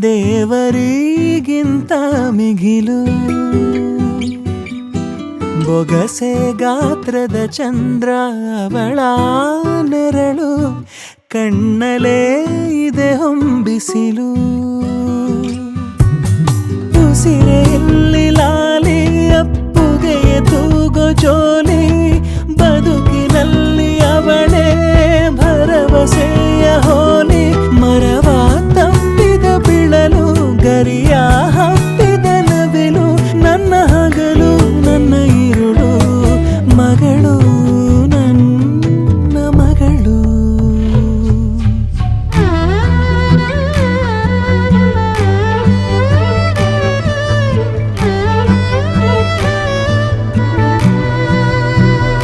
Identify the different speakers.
Speaker 1: ದೇವರಿಗಿಂತ ಮಿಗಿಲು ಬೊಗಸೆ ಗಾತ್ರದ ಚಂದ್ರ ಅವಳ ನೆರಳು ಕಣ್ಣಲೇ ಇದೆ ಹೊಂಬಿಸಿಲು ಉಸಿರೆಯಲ್ಲಿ ಲಾಲಿ ಅಪ್ಪುಗೆ ತೂಗೋ ಜೋಲಿ ಬದುಕಿನಲ್ಲಿ ಅವಳೇ ಭರವಸೆಯ ಹೋಲಿ ಮರವ ತಪ್ಪಿದ ಬಿಳಲು ಗರಿಯ ಹಬ್ಬಿದ ನವಿಲು ನನ್ನ ಹಗಲು ನನ್ನ ಇರುಳು ಮಗಳು